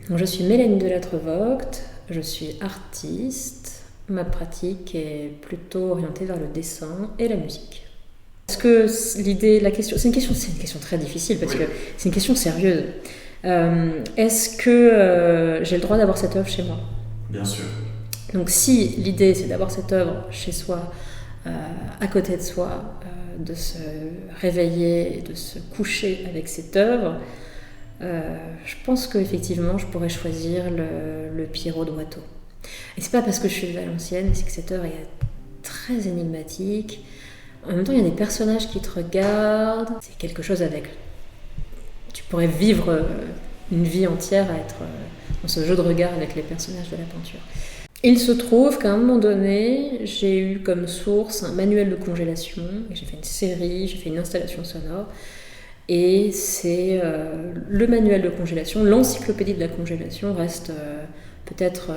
Donc, je suis Mélanie Delattre-Vogt, je suis artiste. Ma pratique est plutôt orientée vers le dessin et la musique. Est-ce que c'est une question très difficile parce que c'est une question sérieuse. Est-ce que j'ai le droit d'avoir cette œuvre chez moi ? Bien sûr. Donc si l'idée c'est d'avoir cette œuvre chez soi, à côté de soi, de se réveiller et de se coucher avec cette œuvre, je pense qu'effectivement je pourrais choisir le Pierrot de Watteau. Et c'est pas parce que je suis de Valenciennes, c'est que cette œuvre est très énigmatique. En même temps, il y a des personnages qui te regardent. C'est quelque chose avec... Tu pourrais vivre une vie entière à être dans ce jeu de regard avec les personnages de la peinture. Il se trouve qu'à un moment donné, j'ai eu comme source un manuel de congélation. Et j'ai fait une série, j'ai fait une installation sonore. Et c'est le manuel de congélation, l'encyclopédie de la congélation reste peut-être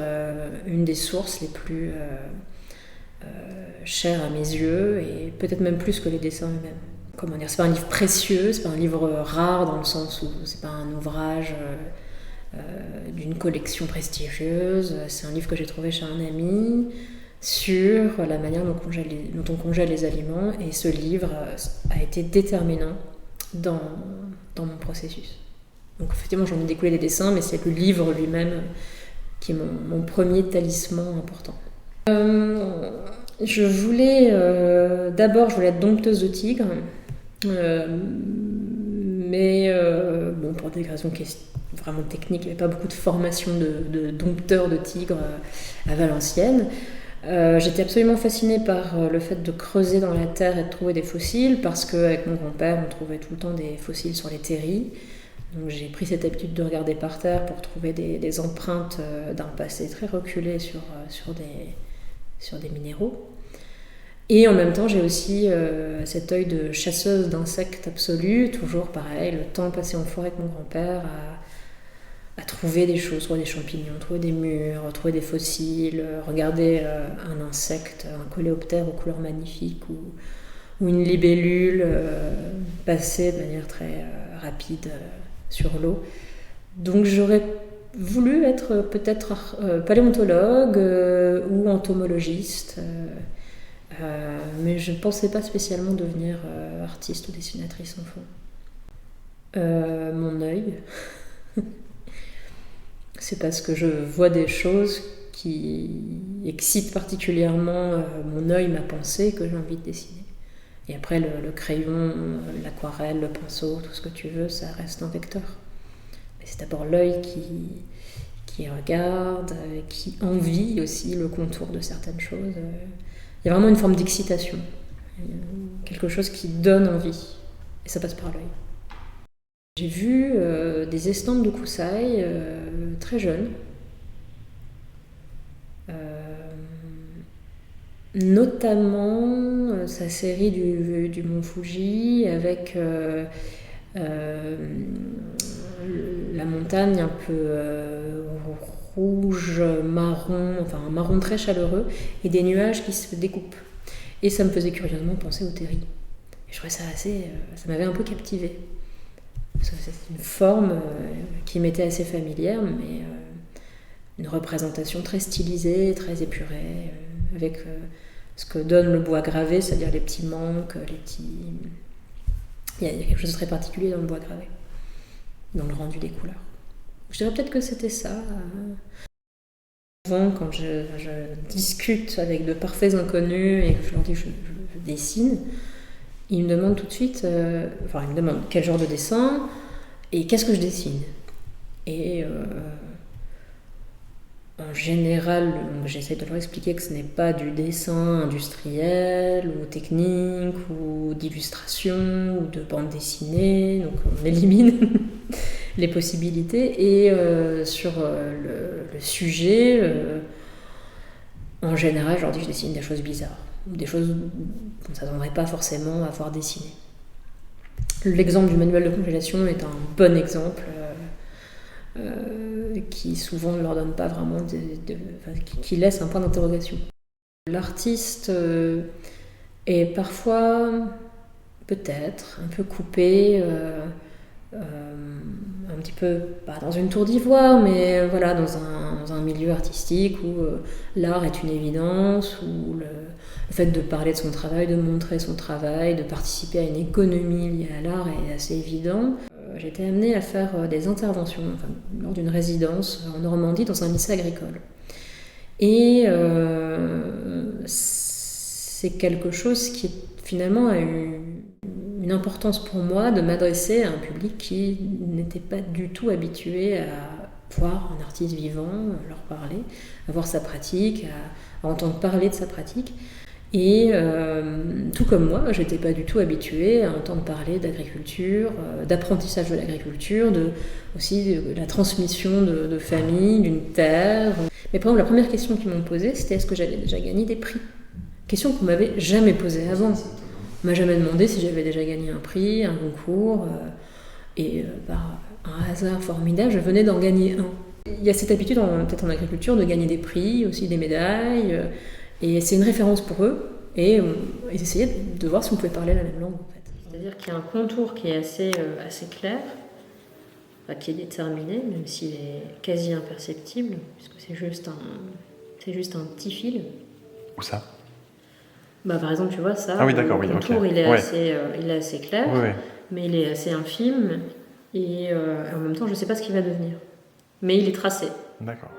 une des sources les plus chères à mes yeux, et peut-être même plus que les dessins eux-mêmes. Comment dire, c'est pas un livre précieux, c'est pas un livre rare dans le sens où c'est pas un ouvrage d'une collection prestigieuse, c'est un livre que j'ai trouvé chez un ami sur la manière dont on congèle les aliments, et ce livre a été déterminant dans mon processus. Donc effectivement j'en ai découlé des dessins, mais c'est le livre lui-même qui est mon premier talisman important. Je voulais être dompteuse de tigres, mais bon, pour des raisons vraiment techniques, il n'y avait pas beaucoup de formation de dompteur de tigres à Valenciennes. J'étais absolument fascinée par le fait de creuser dans la terre et de trouver des fossiles, parce qu'avec mon grand-père, on trouvait tout le temps des fossiles sur les terris. Donc j'ai pris cette habitude de regarder par terre pour trouver des empreintes d'un passé très reculé sur des minéraux. Et en même temps, j'ai aussi cet œil de chasseuse d'insectes absolue, toujours pareil, le temps passé en forêt avec mon grand-père à trouver des choses, trouver des champignons, trouver des murs, trouver des fossiles, regarder un insecte, un coléoptère aux couleurs magnifiques, ou une libellule passer de manière très rapide sur l'eau. Donc j'aurais voulu être peut-être paléontologue ou entomologiste, mais je ne pensais pas spécialement devenir artiste ou dessinatrice enfant. Mon œil. C'est parce que je vois des choses qui excitent particulièrement mon œil, ma pensée, que j'ai envie de dessiner. Et après, le crayon, l'aquarelle, le pinceau, tout ce que tu veux, ça reste un vecteur. Mais c'est d'abord l'œil qui regarde, qui envie aussi le contour de certaines choses. Il y a vraiment une forme d'excitation, quelque chose qui donne envie, et ça passe par l'œil. J'ai vu des estampes de Kusai très jeunes, notamment sa série du Mont Fuji avec la montagne un peu rouge, marron, enfin un marron très chaleureux, et des nuages qui se découpent. Et ça me faisait curieusement penser au terri. Et je trouvais ça ça m'avait un peu captivée. C'est une forme qui m'était assez familière, mais une représentation très stylisée, très épurée, avec ce que donne le bois gravé, c'est-à-dire les petits manques, les petits... Il y a quelque chose de très particulier dans le bois gravé, dans le rendu des couleurs. Je dirais peut-être que c'était ça. Souvent, quand je discute avec de parfaits inconnus et que je leur dis que je dessine, ils me demandent tout de suite, ils me demandent quel genre de dessin et qu'est-ce que je dessine. Et en général, j'essaie de leur expliquer que ce n'est pas du dessin industriel ou technique ou d'illustration ou de bande dessinée, donc on élimine les possibilités. Et sur le sujet, en général, je leur dis que je dessine des choses bizarres, ou des choses qu'on ne s'attendrait pas forcément à voir dessiner. L'exemple du manuel de congélation est un bon exemple qui souvent ne leur donne pas vraiment qui laisse un point d'interrogation. L'artiste est parfois peut-être un peu coupé un petit peu, pas dans une tour d'ivoire, mais voilà, dans un milieu artistique où l'art est une évidence, où le fait de parler de son travail, de montrer son travail, de participer à une économie liée à l'art est assez évident. J'ai été amenée à faire des interventions lors d'une résidence en Normandie dans un lycée agricole. Et c'est quelque chose qui finalement a eu une importance pour moi de m'adresser à un public qui n'était pas du tout habitué à voir un artiste vivant, leur parler, à voir sa pratique, à entendre parler de sa pratique. Et tout comme moi, je n'étais pas du tout habituée à entendre parler d'agriculture, d'apprentissage de l'agriculture, aussi de la transmission de famille, d'une terre. Mais par exemple, la première question qu'ils m'ont posée, c'était est-ce que j'avais déjà gagné des prix ? Question qu'on ne m'avait jamais posée avant. On ne m'a jamais demandé si j'avais déjà gagné un prix, un concours. Et par un hasard formidable, je venais d'en gagner un. Il y a cette habitude, peut-être en agriculture, de gagner des prix, aussi des médailles. Et c'est une référence pour eux. Et ils essayaient de voir si on pouvait parler la même langue, en fait. C'est-à-dire qu'il y a un contour qui est assez clair, qui est déterminé, même s'il est quasi imperceptible, puisque c'est juste un petit fil. Où ça ? Par exemple, tu vois ça, ah oui, d'accord, le contour il est assez clair, mais il est assez infime, et en même temps je ne sais pas ce qu'il va devenir. Mais il est tracé. D'accord.